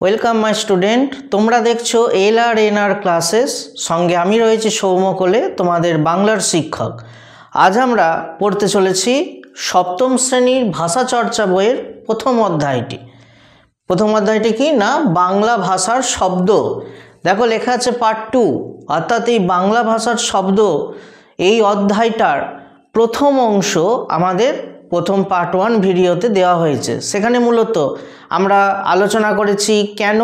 Welcome my student. তোমরা দেখছো LR classes, সঙ্গে আমি রয়েছি সৌম্য কোলে, তোমাদের বাংলার শিক্ষক। আজ আমরা পড়তে চলেছি সপ্তম শ্রেণীর ভাষা চর্চা বইয়ের প্রথম অধ্যায়টি কি না, বাংলা ভাষার শব্দ। দেখো লেখা আছে পার্ট 2, অর্থাৎ এই বাংলা ভাষার শব্দ এই অধ্যায়টার প্রথম অংশ আমাদের প্রথম পার্ট 1 ভিডিওতে দেওয়া হয়েছে। সেখানে মূলত আমরা আলোচনা করেছি কেন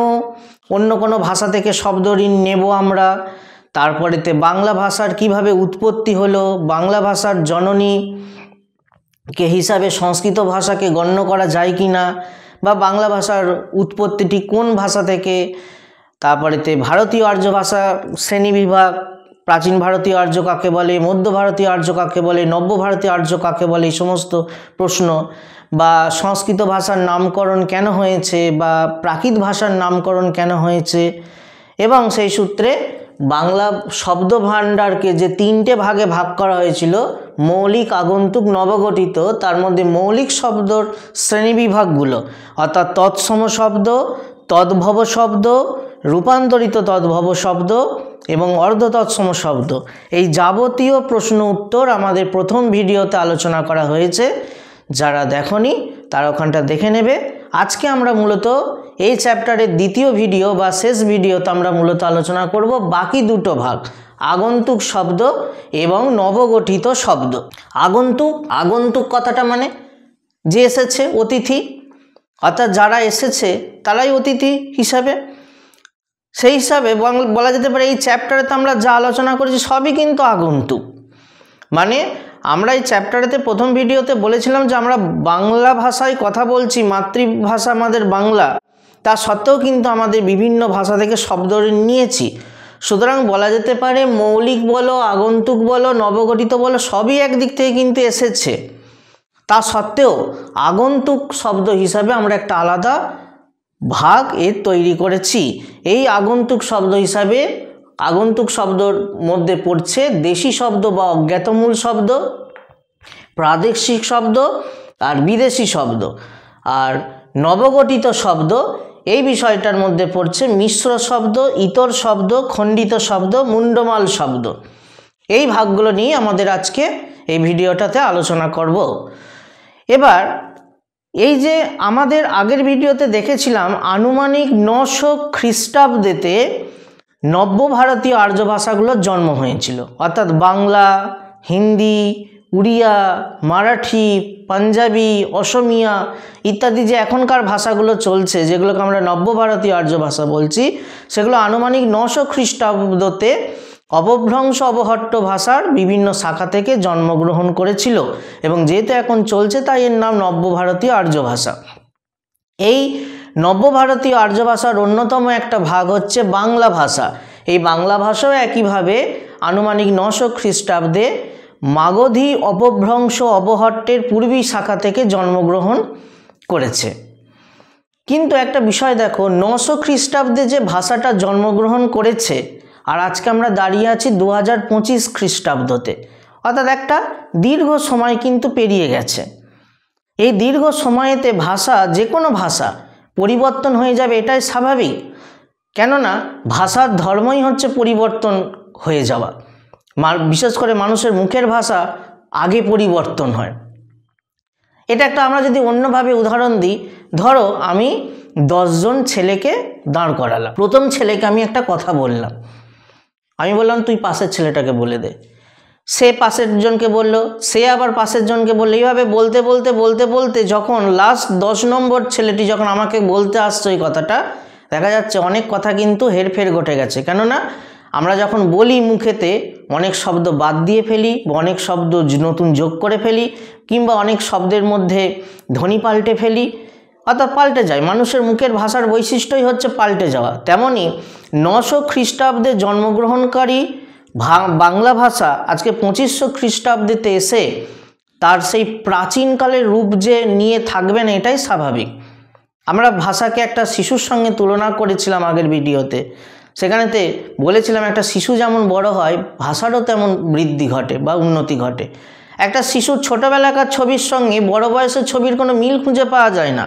অন্য কোনো ভাষা থেকে শব্দ ঋণ নেব আমরা, তারপরেতে বাংলা ভাষার কিভাবে উৎপত্তি হলো, বাংলা ভাষার জননী কে হিসাবে সংস্কৃত ভাষাকে গণ্য করা যায় কি না, বা বাংলা ভাষার উৎপত্তিটি কোন ভাষা থেকে, তারপরেতে ভারতীয় আর্য ভাষা শ্রেণীবিভাগ, প্রাচীন ভারতীয় আর্য কাকে বলে, মধ্য ভারতীয় আর্য কাকে বলে, নব্য ভারতীয় আর্য কাকে বলে, এই সমস্ত প্রশ্ন, বা সংস্কৃত ভাষার নামকরণ কেন হয়েছে, বা প্রাকৃত ভাষার নামকরণ কেন হয়েছে, এবং সেই সূত্রে বাংলা শব্দ ভাণ্ডারকে যে 3টে ভাগে ভাগ করা হয়েছিল, মৌলিক, আগন্তুক, নবগঠিত, তার মধ্যে মৌলিক শব্দর শ্রেণীবিভাগগুলো অর্থাৎ তৎসম শব্দ, তদ্ভব শব্দ, রূপান্তরিত তদ্ভব শব্দ এবং অর্ধ তৎসম শব্দ, এই যাবতীয় প্রশ্ন উত্তর আমাদের প্রথম ভিডিওতে আলোচনা করা হয়েছে। যারা দেখনি তারা ওখানটা দেখে নেবে। আজকে আমরা মূলত এই চ্যাপ্টারের দ্বিতীয় ভিডিও বা শেষ ভিডিওতে আমরা মূলত আলোচনা করব বাকি দুটো ভাগ, আগন্তুক শব্দ এবং নবগঠিত শব্দ। আগন্তুক কথাটা মানে যে এসেছে, অতিথি, অর্থাৎ যারা এসেছে তারাই অতিথি হিসাবে। সেই হিসাবে বলা যেতে পারে এই চ্যাপ্টারেতে আমরা যা আলোচনা করেছি সবই কিন্তু আগন্তুক। মানে আমরা এই চ্যাপ্টারেতে প্রথম ভিডিওতে বলেছিলাম যে আমরা বাংলা ভাষায় কথা বলছি, মাতৃভাষা আমাদের বাংলা, তা সত্ত্বেও কিন্তু আমাদের বিভিন্ন ভাষা থেকে শব্দ নিয়েছি। সুতরাং বলা যেতে পারে মৌলিক বলো, আগন্তুক বলো, নবগঠিত বলো, সবই একদিক থেকে কিন্তু এসেছে। তা সত্ত্বেও আগন্তুক শব্দ হিসাবে আমরা একটা আলাদা ভাগ এর তৈরি করেছি। এই আগন্তুক শব্দ হিসাবে আগন্তুক শব্দর মধ্যে পড়ছে দেশি শব্দ বা অজ্ঞাতমূল শব্দ, প্রাদেশিক শব্দ আর বিদেশি শব্দ। আর নবগঠিত শব্দ এই বিষয়টার মধ্যে পড়ছে মিশ্র শব্দ, ইতর শব্দ, খণ্ডিত শব্দ, মুন্ডমাল শব্দ। এই ভাগগুলো নিয়ে আমাদের আজকে এই ভিডিওটাতে আলোচনা করব। এবার এই যে আমাদের আগের ভিডিওতে দেখেছিলাম আনুমানিক 900 খ্রিস্টাব্দেতে নব্য ভারতীয় আর্য ভাষাগুলোর জন্ম হয়েছিল, অর্থাৎ বাংলা, হিন্দি, উড়িয়া, মারাঠি, পাঞ্জাবি, অসমিয়া ইত্যাদি যে এখনকার ভাষাগুলো চলছে, যেগুলোকে আমরা নব্য ভারতীয় আর্য ভাষা বলছি, সেগুলো আনুমানিক 900 খ্রিস্টাব্দতে অপভ্রংশ অবহট্ট ভাষার বিভিন্ন শাখা থেকে জন্মগ্রহণ করেছিল, এবং যেহেতু এখন চলছে তাই এর নাম নব্য ভারতীয় আর্য ভাষা। এই নব্য ভারতীয় আর্য ভাষার অন্যতম একটা ভাগ হচ্ছে বাংলা ভাষা। এই বাংলা ভাষাও একইভাবে আনুমানিক 900 খ্রিস্টাব্দে মাগধী অপভ্রংশ অবহট্টের পূর্বী শাখা থেকে জন্মগ্রহণ করেছে। কিন্তু একটা বিষয় দেখো, 900 খ্রিস্টাব্দে যে ভাষাটা জন্মগ্রহণ করেছে আর আজকে আমরা দাঁড়িয়ে আছি 2025 খ্রিস্টাব্দতে, অর্থাৎ একটা দীর্ঘ সময় কিন্তু পেরিয়ে গেছে। এই দীর্ঘ সময়েতে ভাষা, যে কোনো ভাষা পরিবর্তন হয়ে যাবে এটাই স্বাভাবিক, কেননা ভাষার ধর্মই হচ্ছে পরিবর্তন হয়ে যাওয়া। বিশেষ করে মানুষের মুখের ভাষা আগে পরিবর্তন হয়। এটা একটা আমরা যদি অন্যভাবে উদাহরণ দিই, ধরো আমি 10 জন ছেলেকে দাঁড় করালাম। প্রথম ছেলেকে আমি একটা কথা বললাম, আমি বললাম তুই পাশের ছেলেটাকে বলে দে। সে পাশের জনকে বলল, সে আবার পাশের জনকে বলল, এইভাবে বলতে বলতে বলতে বলতে যখন লাস্ট 10 নম্বর ছেলেটি যখন আমাকে বলতে আসছে ওই কথাটা, দেখা যাচ্ছে অনেক কথা কিন্তু হেরফের ঘটে গেছে। কেননা আমরা যখন বলি মুখেতে অনেক শব্দ বাদ দিয়ে ফেলি, অনেক শব্দ নতুন যোগ করে ফেলি, কিংবা অনেক শব্দের মধ্যে ধ্বনি পাল্টে ফেলি, অর্থাৎ পাল্টে যায়। মানুষের মুখের ভাষার বৈশিষ্ট্যই হচ্ছে পাল্টে যাওয়া। তেমনি 900 খ্রিস্টাব্দে জন্মগ্রহণকারী বাংলা ভাষা আজকে 2500 খ্রিস্টাব্দেতে এসে তার সেই প্রাচীনকালের রূপ যে নিয়ে থাকবে না, এটাই স্বাভাবিক। আমরা ভাষাকে একটা শিশুর সঙ্গে তুলনা করেছিলাম আগের ভিডিওতে, সেখানেতে বলেছিলাম একটা শিশু যেমন বড় হয় ভাষারও তেমন বৃদ্ধি ঘটে বা উন্নতি ঘটে। একটা শিশুর ছোটোবেলাকার ছবির সঙ্গে বড় বয়সের ছবির কোনো মিল খুঁজে পাওয়া যায় না।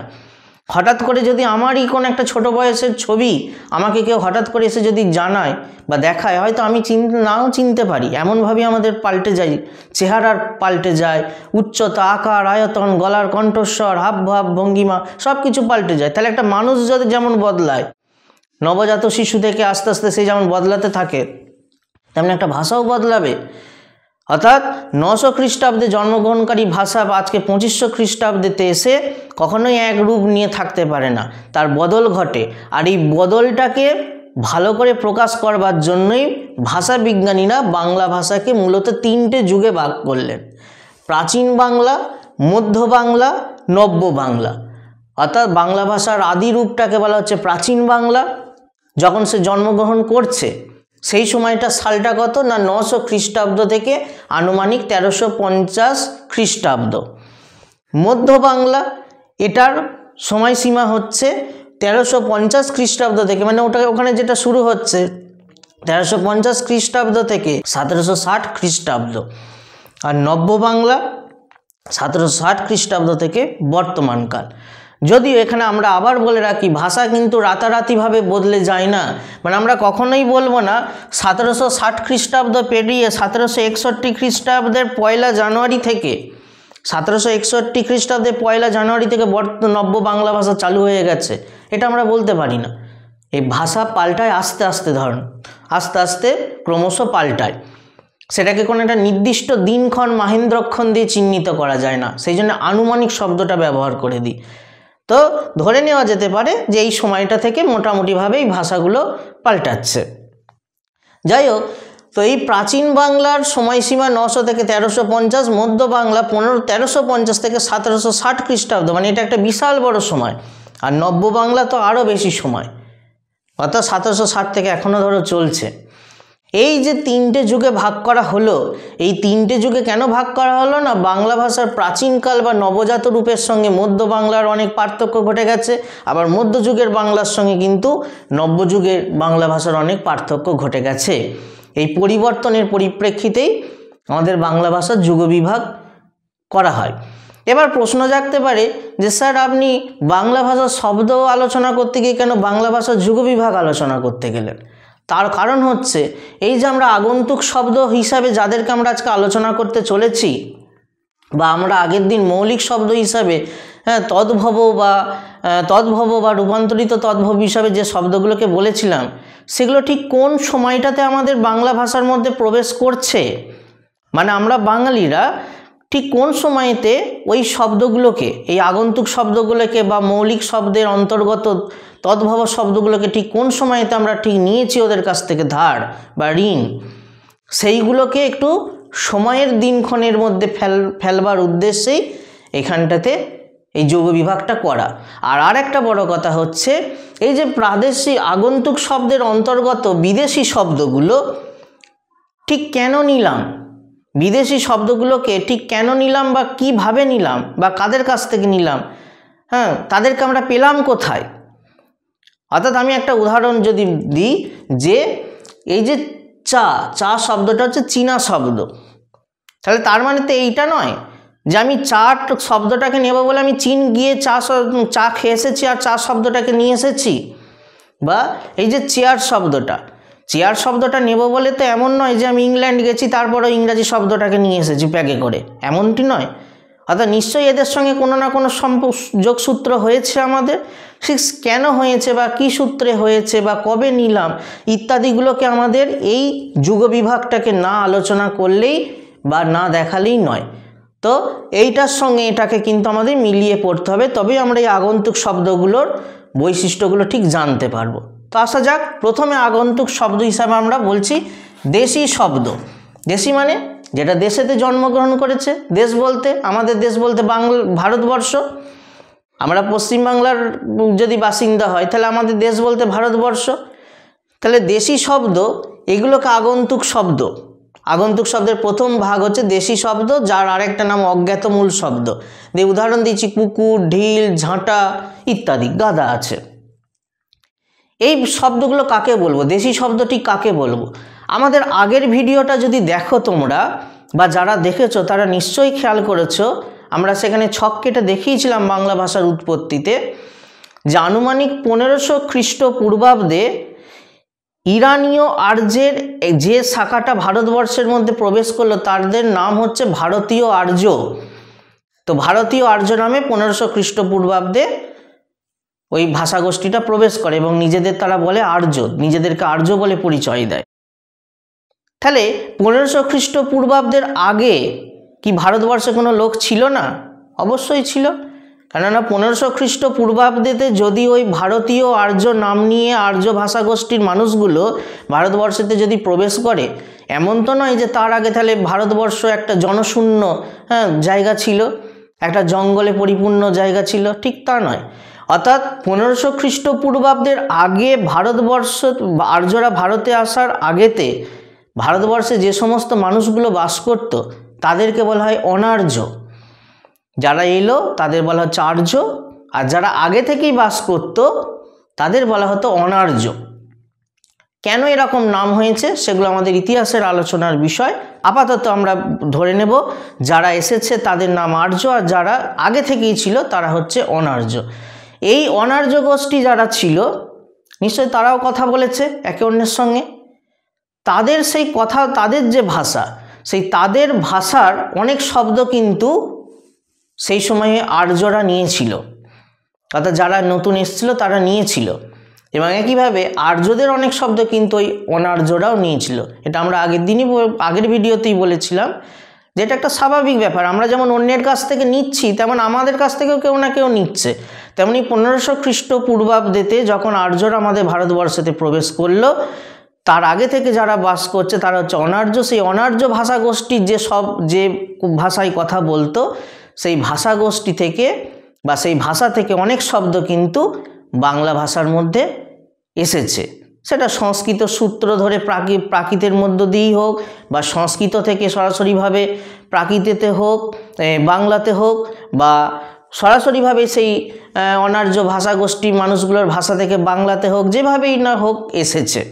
হঠাৎ করে যদি আমারই কোনো একটা ছোট বয়সের ছবি আমাকে কেউ হঠাৎ করে এসে যদি জানায় বা দেখায়, হয়তো আমি নাও চিনতে পারি। এমনভাবে আমাদের পাল্টে যায়, চেহারার পাল্টে যায়, উচ্চতা, আকার, আয়তন, গলার কণ্ঠস্বর, হাবভাব, ভঙ্গিমা সব কিছু পাল্টে যায়। তাহলে একটা মানুষ যদি যেমন বদলায়, নবজাত শিশু থেকে আস্তে আস্তে সে যেমন বদলাতে থাকে, তেমনি একটা ভাষাও বদলাবে। অর্থাৎ 900 খ্রিস্টাব্দে জন্মগ্রহণকারী ভাষা আজকে 2500 খ্রিস্টাব্দেতে এসে কখনোই এক রূপ নিয়ে থাকতে পারে না, তার বদল ঘটে। আর এই বদলটাকে ভালো করে প্রকাশ করবার জন্যই ভাষা বিজ্ঞানীরা বাংলা ভাষাকে মূলত 3টে যুগে ভাগ করলেন: প্রাচীন বাংলা, মধ্য বাংলা, নব্য বাংলা। অর্থাৎ বাংলা ভাষার আদি রূপটাকে বলা হচ্ছে প্রাচীন বাংলা। যখন সে জন্মগ্রহণ করছে সেই সময়টা সালটা কত না 900 খ্রিস্টাব্দ থেকে আনুমানিক 1350 খ্রিস্টাব্দ। মধ্য বাংলা, এটার সময়সীমা হচ্ছে 1350 খ্রিস্টাব্দ থেকে, মানে ওখানে যেটা শুরু হচ্ছে 1350 খ্রিস্টাব্দ থেকে 1760 খ্রিস্টাব্দ। আর নব্য বাংলা 1760 খ্রিস্টাব্দ থেকে বর্তমানকাল। যদিও এখানে আমরা আবার বলে রাখি, ভাষা কিন্তু রাতারাতিভাবে বদলে যায় না। মানে আমরা কখনোই বলবো না 1760 খ্রিস্টাব্দ পেরিয়ে 1761 খ্রিস্টাব্দের 1 জানুয়ারি থেকে 1761 খ্রিস্টাব্দের 1 জানুয়ারি থেকে নব্য বাংলা ভাষা চালু হয়ে গেছে, এটা আমরা বলতে পারি না। এই ভাষা পাল্টায় আস্তে আস্তে, ধরুন আস্তে আস্তে ক্রমশ পাল্টায়। সেটাকে কোনো একটা নির্দিষ্ট দিনক্ষণ, মাহেন্দ্রক্ষণ দিয়ে চিহ্নিত করা যায় না, সেই জন্য আনুমানিক শব্দটা ব্যবহার করে দিই। তো ধরে নেওয়া যেতে পারে যে এই সময়টা থেকে মোটামুটিভাবে এই ভাষাগুলো পাল্টাচ্ছে। যাই হোক, তো এই প্রাচীন বাংলার সময়সীমা 900 থেকে 1350, মধ্য বাংলা 1350 থেকে 1760 খ্রিস্টাব্দ, মানে এটা একটা বিশাল বড় সময়। আর নব্য বাংলা তো আরও বেশি সময়, অর্থাৎ 1760 থেকে এখনও ধরো চলছে। এই যে 3টে যুগে ভাগ করা হলো, এই 3টে যুগে কেন ভাগ করা হলো না, বাংলা ভাষার প্রাচীনকাল বা নবজাত রূপের সঙ্গে মধ্য বাংলার অনেক পার্থক্য ঘটে গেছে, আবার মধ্যযুগের বাংলার সঙ্গে কিন্তু নব্যযুগের বাংলা ভাষার অনেক পার্থক্য ঘটে গেছে। এই পরিবর্তনের পরিপ্রেক্ষিতেই আমাদের বাংলা ভাষার যুগবিভাগ করা হয়। এবার প্রশ্ন জাগতে পারে যে স্যার, আপনি বাংলা ভাষার শব্দ আলোচনা করতে গিয়ে কেন বাংলা ভাষার যুগবিভাগ আলোচনা করতে গেলেন? তার কারণ হচ্ছে এই যে আমরা আগন্তুক শব্দ হিসাবে যাদেরকে আমরা আজকে আলোচনা করতে চলেছি, বা আমরা আগের দিন মৌলিক শব্দ হিসাবে তদ্ভব বা রূপান্তরিত তদ্ভব হিসাবে যে শব্দগুলোকে বলেছিলাম, সেগুলো ঠিক কোন সময়টাতে আমাদের বাংলা ভাষার মধ্যে প্রবেশ করছে, মানে আমরা বাঙালিরা ঠিক কোন সময়তে ওই শব্দগুলোকে, এই আগন্তুক শব্দগুলোকে বা মৌলিক শব্দের অন্তর্গত তদ্ভব শব্দগুলোকে ঠিক কোন সময়তে আমরা ঠিক নিয়েছি ওদের কাছ থেকে ধার বা ঋণ, সেইগুলোকে একটু সময়ের দিনক্ষণের মধ্যে ফেলবার উদ্দেশ্যেই এখানটাতে এই যৌগ বিভাগটা করা। আর একটা বড় কথা হচ্ছে এই যে প্রাদেশিক আগন্তুক শব্দের অন্তর্গত বিদেশি শব্দগুলো ঠিক কেন নিলাম, বিদেশি শব্দগুলোকে ঠিক কেন নিলাম বা কিভাবে নিলাম বা কাদের কাছ থেকে নিলাম, তাদেরকে আমরা পেলাম কোথায়। অর্থাৎ আমি একটা উদাহরণ যদি দিই, যে এই যে চা শব্দটা হচ্ছে চীনা শব্দ, তাহলে তার মানে তো এইটা নয় যে আমি চা শব্দটাকে নেব বলে আমি চীন গিয়ে চা খেয়ে এসেছি আর চা শব্দটাকে নিয়ে এসেছি। বা এই যে চেয়ার শব্দটা নেব বলে তো এমন নয় যে আমি ইংল্যান্ড গেছি তারপরে ইংরাজি শব্দটাকে নিয়ে এসেছি প্যাকে করে, এমনটি নয়। অর্থাৎ নিশ্চয়ই এদের সঙ্গে কোনো না কোনো যোগসূত্র হয়েছে আমাদের, ঠিক কেন হয়েছে বা কী সূত্রে হয়েছে বা কবে নিলাম ইত্যাদিগুলোকে আমাদের এই যুগবিভাগটাকে না আলোচনা করলেই বা না দেখালেই নয়। তো এইটার সঙ্গে এটাকে কিন্তু আমাদের মিলিয়ে পড়তে হবে, তবেই আমরা এই আগন্তুক শব্দগুলোর বৈশিষ্ট্যগুলো ঠিক জানতে পারবো। তো আসা যাক, প্রথমে আগন্তুক শব্দ হিসাবে আমরা বলছি দেশি শব্দ। দেশি মানে যেটা দেশেতে জন্মগ্রহণ করেছে, দেশ বলতে আমাদের দেশ বলতে ভারতবর্ষ, আমরা পশ্চিমবাংলার যদি বাসিন্দা হয় তাহলে আমাদের দেশ বলতে ভারতবর্ষ। তাহলে দেশি শব্দ এগুলোকে আগন্তুক শব্দ। আগন্তুক শব্দের প্রথম ভাগ হচ্ছে দেশি শব্দ, যার আরেকটা নাম অজ্ঞাত মূল শব্দ। উদাহরণ দিচ্ছি, কুকুর, ঢিল, ঝাঁটা ইত্যাদি, গাদা আছে। এই শব্দগুলো কাকে বলবো, দেশি শব্দটি কাকে বলবো? আমাদের আগের ভিডিওটা যদি দেখো তোমরা বা যারা দেখেছো তারা নিশ্চয়ই খেয়াল করেছো, আমরা সেখানে ছক কেটে দেখিয়েছিলাম বাংলা ভাষার উৎপত্তিতে যে আনুমানিক 1500 খ্রিস্টপূর্বাব্দে ইরানীয় আর্যের যে শাখাটা ভারতবর্ষের মধ্যে প্রবেশ করলো তাদের নাম হচ্ছে ভারতীয় আর্য। তো ভারতীয় আর্য নামে 1500 খ্রিস্টপূর্বাব্দে ওই ভাষাগোষ্ঠীটা প্রবেশ করে এবং নিজেদের তারা বলে আর্য, নিজেদেরকে আর্য বলে পরিচয় দেয়। তাহলে 1500 খ্রিস্টপূর্বাব্দের আগে কি ভারতবর্ষে কোনো লোক ছিল না? অবশ্যই ছিল। কেননা 1500 খ্রিস্টপূর্বাব্দেতে যদি ওই ভারতীয় আর্য নাম নিয়ে আর্য ভাষাগোষ্ঠীর মানুষগুলো ভারতবর্ষেতে যদি প্রবেশ করে, এমন তো নয় যে তার আগে তাহলে ভারতবর্ষ একটা জনশূন্য জায়গা ছিল, একটা জঙ্গলে পরিপূর্ণ জায়গা ছিল, ঠিক তা নয়। অর্থাৎ 1500 খ্রিস্টপূর্বাব্দের আগে ভারতবর্ষ আর্যরা ভারতে আসার আগেতে ভারতবর্ষে যে সমস্ত মানুষগুলো বাস করত তাদেরকে বলা হয় অনার্য। যারা এলো তাদের বলা হচ্ছে আর্য, আর যারা আগে থেকেই বাস করত তাদের বলা হতো অনার্য। কেন এরকম নাম হয়েছে সেগুলো আমাদের ইতিহাসের আলোচনার বিষয়। আপাতত আমরা ধরে নেব যারা এসেছে তাদের নাম আর্য, আর যারা আগে থেকেই ছিল তারা হচ্ছে অনার্য। এই অনার্য গোষ্ঠী যারা ছিল নিশ্চয়ই তারাও কথা বলেছে একে অন্যের সঙ্গে। তাদের সেই কথা, তাদের যে ভাষা, সেই তাদের ভাষার অনেক শব্দ কিন্তু সেই সময়ে আর্যরা নিয়েছিল, অর্থাৎ যারা নতুন এসেছিল তারা নিয়েছিল। এবং একইভাবে আর্যদের অনেক শব্দ কিন্তু ওই অনার্যরাও নিয়েছিল। এটা আমরা আগের ভিডিওতেই বলেছিলাম যে এটা একটা স্বাভাবিক ব্যাপার। আমরা যেমন অন্যের কাছ থেকে নিচ্ছি তেমন আমাদের কাছ থেকেও কেউ না কেউ নিচ্ছে। তেমনি 1500 খ্রিস্টপূর্বাব্দেতে যখন আর্যরা আমাদের ভারতবর্ষেতে প্রবেশ করলো, তার আগে থেকে যারা বাস করছে তারা হচ্ছে অনার্য। সেই অনার্য ভাষাগোষ্ঠীর যে ভাষায় কথা বলতো সেই ভাষাগোষ্ঠী থেকে বা সেই ভাষা থেকে অনেক শব্দ কিন্তু বাংলা ভাষার মধ্যে এসেছে। সেটা সংস্কৃত সূত্র ধরে প্রাকৃতের মধ্য দিয়েই হোক, বা সংস্কৃত থেকে সরাসরিভাবে প্রাকৃতেতে হোক, বাংলাতে হোক, বা সরাসরিভাবে সেই অনার্য ভাষাগোষ্ঠীর মানুষগুলোর ভাষা থেকে বাংলাতে হোক, যেভাবেই না হোক এসেছে।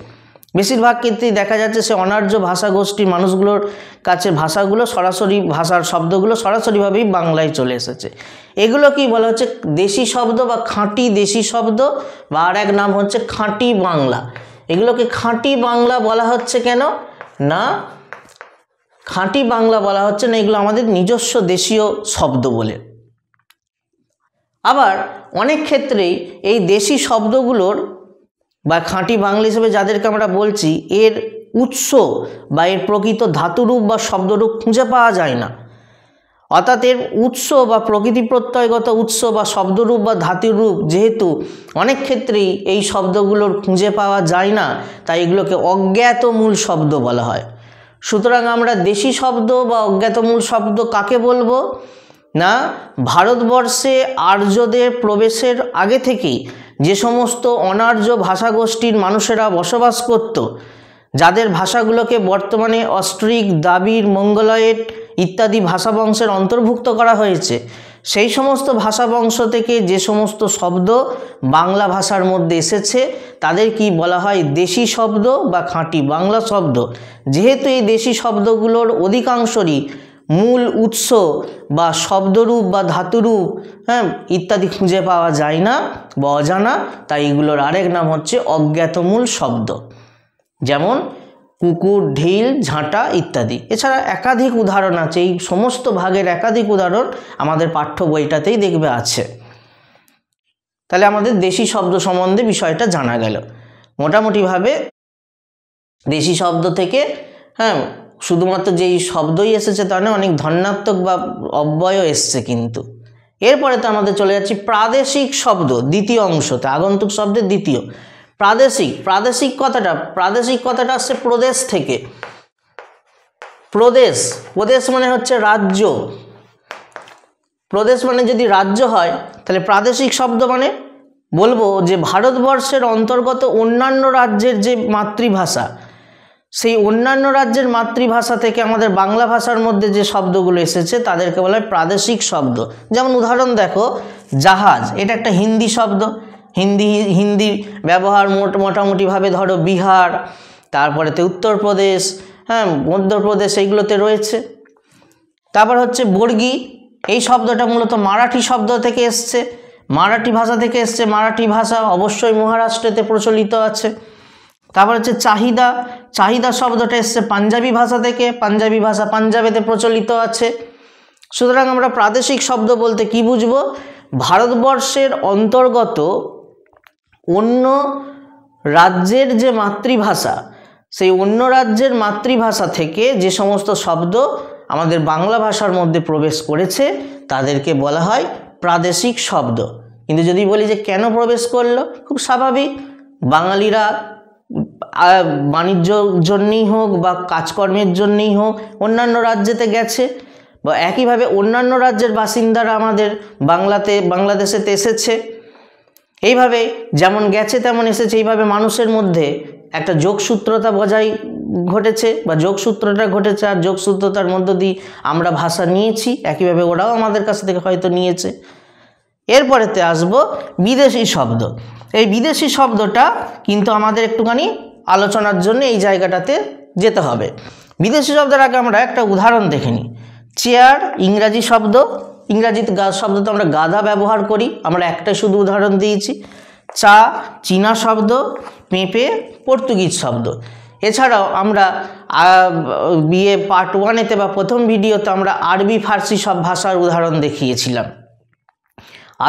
বেশিরভাগ ক্ষেত্রেই দেখা যাচ্ছে সে অনার্য ভাষাগোষ্ঠীর মানুষগুলোর কাছে ভাষাগুলো সরাসরি, ভাষার শব্দগুলো সরাসরিভাবেই বাংলায় চলে এসেছে। এগুলো কি বলা হচ্ছে দেশি শব্দ বা খাঁটি দেশি শব্দ, বা আর এক নাম হচ্ছে খাঁটি বাংলা। এগুলোকে খাঁটি বাংলা বলা হচ্ছে কেন না? খাঁটি বাংলা বলা হচ্ছে না, এগুলো আমাদের নিজস্ব দেশীয় শব্দ বলে। আবার অনেক ক্ষেত্রেই এই দেশি শব্দগুলোর বা খাঁটি বাংলা হিসেবে যাদেরকে আমরা বলছি, এর উৎস বা এর প্রকৃত ধাতুরূপ বা শব্দরূপ খুঁজে পাওয়া যায় না। অর্থাৎ এর উৎস বা প্রকৃতি প্রত্যয়গত উৎস বা শব্দরূপ বা ধাতুরূপ যেহেতু অনেক ক্ষেত্রেই এই শব্দগুলোর খুঁজে পাওয়া যায় না, তাই এগুলোকে অজ্ঞাত মূল শব্দ বলা হয়। সুতরাং আমরা দেশি শব্দ বা অজ্ঞাত মূল শব্দ কাকে বলবো না? ভারতবর্ষে আর্যদের প্রবেশের আগে থেকেই যে সমস্ত অনার্য ভাষাগোষ্ঠীর মানুষেরা বসবাস করত, যাদের ভাষাগুলোকে বর্তমানে অস্ট্রিক, দ্রাবিড়, মঙ্গলয়েড ইত্যাদি ভাষাবংশের অন্তর্ভুক্ত করা হয়েছে, সেই সমস্ত ভাষাবংশ থেকে যে সমস্ত শব্দ বাংলা ভাষার মধ্যে এসেছে তাদের কি বলা হয় দেশি শব্দ বা খাঁটি বাংলা শব্দ। যেহেতু এই দেশি শব্দগুলোর অধিকাংশরই মূল উৎস বা শব্দরূপ বা ধাতুরূপ ইত্যাদি খুঁজে পাওয়া যায় না বা অজানা, তাই এগুলোর আরেক নাম হচ্ছে অজ্ঞাতমূল শব্দ। যেমন কুকুর, ঢিল, ঝাঁটা ইত্যাদি। এছাড়া একাধিক উদাহরণ আছে, এই সমস্ত ভাগের একাধিক উদাহরণ আমাদের পাঠ্য বইটাতেই দেখবে আছে। তাহলে আমাদের দেশি শব্দ সম্বন্ধে বিষয়টা জানা গেল। মোটামুটিভাবে দেশি শব্দ থেকে শুধুমাত্র যেই শব্দই এসেছে তা নয়, অনেক ধন্যাত্মক বা অব্যয়ও এসছে কিন্তু। এরপরে তো আমাদের চলে যাচ্ছি প্রাদেশিক শব্দ, দ্বিতীয় অংশতে, আগন্তুক শব্দের দ্বিতীয়। প্রাদেশিক কথাটা আসছে প্রদেশ থেকে। প্রদেশ মানে হচ্ছে রাজ্য। প্রদেশ মানে যদি রাজ্য হয় তাহলে প্রাদেশিক শব্দ মানে বলবো যে ভারতবর্ষের অন্তর্গত অন্যান্য রাজ্যের যে মাতৃভাষা, সেই অন্যান্য রাজ্যের মাতৃভাষা থেকে আমাদের বাংলা ভাষার মধ্যে যে শব্দগুলো এসেছে তাদেরকে বলা হয় প্রাদেশিক শব্দ। যেমন উদাহরণ দেখো, জাহাজ, এটা একটা হিন্দি শব্দ। হিন্দি ব্যবহার মোটামুটিভাবে ধরো বিহার, তারপরেতে উত্তরপ্রদেশ, মধ্যপ্রদেশ এইগুলোতে রয়েছে। তারপর হচ্ছে বর্গি, এই শব্দটা মূলত মারাঠি শব্দ থেকে এসছে। মারাঠি ভাষা থেকে এসছে, মারাঠি ভাষা অবশ্যই মহারাষ্ট্রেতে প্রচলিত আছে। তারপর হচ্ছে চাহিদা, চাহিদা শব্দটা এসছে পাঞ্জাবি ভাষা থেকে, পাঞ্জাবি ভাষা পাঞ্জাবেতে প্রচলিত আছে। সুতরাং আমরা প্রাদেশিক শব্দ বলতে কি বুঝবো? ভারতবর্ষের অন্তর্গত অন্য রাজ্যের যে মাতৃভাষা, সেই অন্য রাজ্যের মাতৃভাষা থেকে যে সমস্ত শব্দ আমাদের বাংলা ভাষার মধ্যে প্রবেশ করেছে তাদেরকে বলা হয় প্রাদেশিক শব্দ। কিন্তু যদি বলি যে কেন প্রবেশ করলো, খুব স্বাভাবিক, বাঙালিরা বাণিজ্যর জন্যই হোক বা কাজকর্মের জন্যই হোক অন্যান্য রাজ্যেতে গেছে, বা একইভাবে অন্যান্য রাজ্যের বাসিন্দারা আমাদের বাংলাদেশেতে এসেছে। এইভাবে যেমন গেছে তেমন এসেছে, এইভাবে মানুষের মধ্যে একটা যোগসূত্রতা বজায় ঘটেছে বা যোগসূত্রটা ঘটেছে, আর যোগসূত্রতার মধ্য দিয়ে আমরা ভাষা নিয়েছি, একইভাবে ওরাও আমাদের কাছ থেকে হয়তো নিয়েছে। এরপরেতে আসবো বিদেশি শব্দ। এই বিদেশি শব্দটা কিন্তু আমাদের একটুখানি আলোচনার জন্য এই জায়গাটাতে যেতে হবে। বিদেশি শব্দের আগে আমরা একটা উদাহরণ দেখে নিই। চেয়ার ইংরাজি শব্দ, ইংরাজিতে শব্দ তো আমরা গাধা ব্যবহার করি, আমরা একটাই শুধু উদাহরণ দিয়েছি। চা চীনা শব্দ, পেঁপে পর্তুগিজ শব্দ। এছাড়াও আমরা বিএ পার্ট 1-এতে বা প্রথম ভিডিওতে আমরা আরবি ফার্সি সব ভাষার উদাহরণ দেখিয়েছিলাম।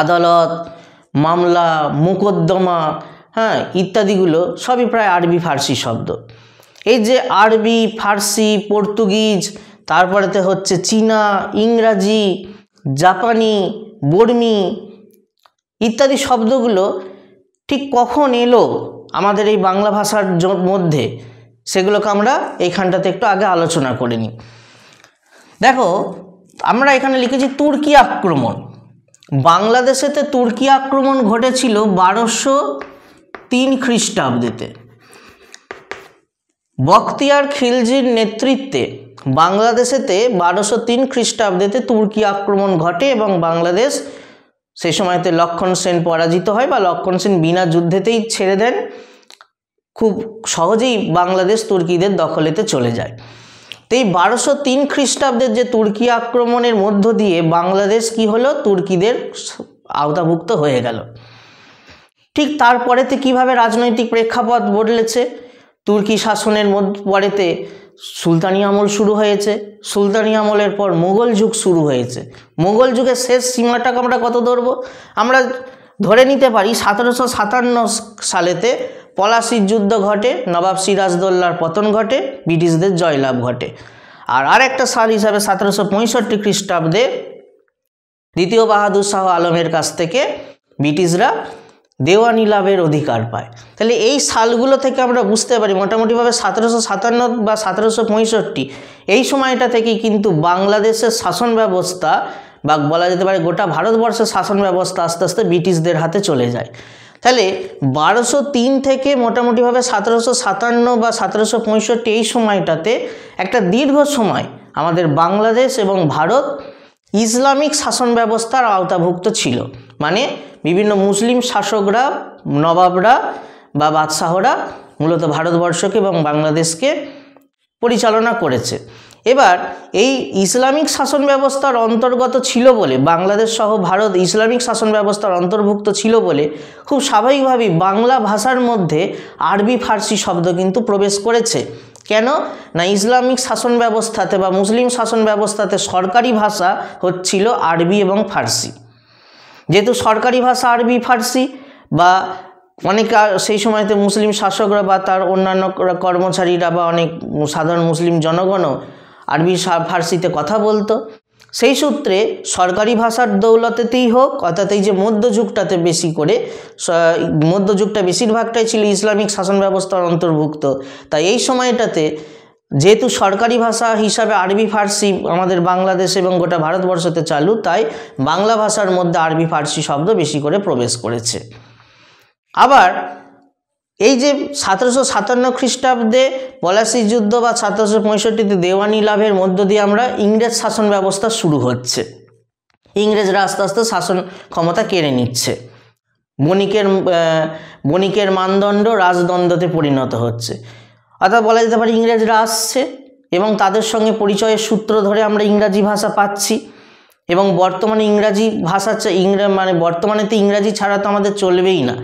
আদালত, মামলা, মোকদ্দমা, হ্যাঁ, ইত্যাদিগুলো সবই প্রায় আরবি ফার্সি শব্দ। এই যে আরবি, ফার্সি, পর্তুগিজ, তারপরেতে হচ্ছে চীনা, ইংরাজি, জাপানি, বর্মী ইত্যাদি শব্দগুলো ঠিক কখন এলো আমাদের এই বাংলা ভাষার মধ্যে, সেগুলোকে আমরা এইখানটাতে একটু আগে আলোচনা করে নিই। দেখো, আমরা এখানে লিখেছি তুর্কি আক্রমণ। বাংলাদেশেতে তুর্কি আক্রমণ ঘটেছিল 1203 খ্রিস্টাব্দেতে। বখতিয়ার খিলজির নেতৃত্বে বাংলাদেশেতে 1203 খ্রিস্টাব্দেতে তুর্কি আক্রমণ ঘটে এবং বাংলাদেশ সেই সময়তে লক্ষণ সেন পরাজিত হয়, বা লক্ষণ সেন বিনা যুদ্ধেতেই ছেড়ে দেন। খুব সহজেই বাংলাদেশ তুর্কিদের দখলেতে চলে যায়। তো এই 1203 খ্রিস্টাব্দের যে তুর্কি আক্রমণের মধ্য দিয়ে বাংলাদেশ কি হলো, তুর্কিদের আওতাভুক্ত হয়ে গেল। ঠিক তারপরেতে কিভাবে রাজনৈতিক প্রেক্ষাপট বদলেছে, তুর্কি শাসনের পরেতে সুলতানি আমল শুরু হয়েছে, সুলতানি আমলের পর মোগল যুগ শুরু হয়েছে। মোগল যুগের শেষ সীমাটাকে আমরা কত ধরবো? আমরা ধরে নিতে পারি 1757 সালেতে পলাশির যুদ্ধ ঘটে, নবাব সিরাজদৌল্লার পতন ঘটে, ব্রিটিশদের জয়লাভ ঘটে। আর একটা সাল হিসাবে 1765 খ্রিস্টাব্দে দ্বিতীয় বাহাদুর শাহ আলমের কাছ থেকে ব্রিটিশরা দেওয়ানি লাভের অধিকার পায়। তাহলে এই সালগুলো থেকে আমরা বুঝতে পারি মোটামুটিভাবে 1757 বা 1765 এই সময়টা থেকেই কিন্তু বাংলাদেশের শাসন ব্যবস্থা, বা বলা যেতে পারে গোটা ভারতবর্ষের শাসন ব্যবস্থা আস্তে আস্তে ব্রিটিশদের হাতে চলে যায়। তাহলে 1203 থেকে মোটামুটিভাবে 1757 বা 1765 এই সময়টাতে একটা দীর্ঘ সময় আমাদের বাংলাদেশ এবং ভারত ইসলামিক শাসন ব্যবস্থার আওতাভুক্ত ছিল। মানে বিভিন্ন মুসলিম শাসকরা, নবাবরা বা বাদশাহরা মূলত ভারতবর্ষকে এবং বাংলাদেশকে পরিচালনা করেছে। এবার এই ইসলামিক শাসন ব্যবস্থার অন্তর্গত ছিল বলে, বাংলাদেশ সহ ভারত ইসলামিক শাসন ব্যবস্থার অন্তর্ভুক্ত ছিল বলে খুব স্বাভাবিকভাবেই বাংলা ভাষার মধ্যে আরবি ফার্সি শব্দ কিন্তু প্রবেশ করেছে। কেন না, ইসলামিক শাসন ব্যবস্থাতে বা মুসলিম শাসন ব্যবস্থাতে সরকারি ভাষা হচ্ছিল আরবি এবং ফার্সি। যেহেতু সরকারি ভাষা আরবি ফার্সি, বা অনেকে সেই সময়তে মুসলিম শাসকরা বা তার অন্যান্য কর্মচারীরা বা অনেক সাধারণ মুসলিম জনগণও আরবি ফার্সিতে কথা বলতো, সেই সূত্রে সরকারি ভাষার দৌলতেতেই হোক, অর্থাৎ এই যে মধ্যযুগটাতে বেশি করে, মধ্যযুগটা বেশিরভাগটাই ছিল ইসলামিক শাসন ব্যবস্থার অন্তর্ভুক্ত। তাই এই সময়টাতে যেহেতু সরকারি ভাষা হিসাবে আরবি ফার্সি আমাদের বাংলাদেশ এবং গোটা ভারতবর্ষতে চালু, তাই বাংলা ভাষার মধ্যে আরবি ফার্সি শব্দ বেশি করে প্রবেশ করেছে। আবার এই যে 1757 খ্রিস্টাব্দে পলাশির যুদ্ধ বা 1765 দেওয়ানি লাভের মধ্য দিয়ে আমরা ইংরেজ শাসন ব্যবস্থা শুরু হচ্ছে। ইংরেজরা আস্তে আস্তে শাসন ক্ষমতা কেড়ে নিচ্ছে, বণিকের মানদণ্ড রাজদণ্ডতে পরিণত হচ্ছে। অর্থাৎ বলা যেতে পারে ইংরেজরা আসছে এবং তাদের সঙ্গে পরিচয়ের সূত্র ধরে আমরা ইংরাজি ভাষা পাচ্ছি। এবং বর্তমানে ইংরাজি ভাষা মানে বর্তমানে তো ইংরাজি ছাড়া তো আমাদের চলবেই না।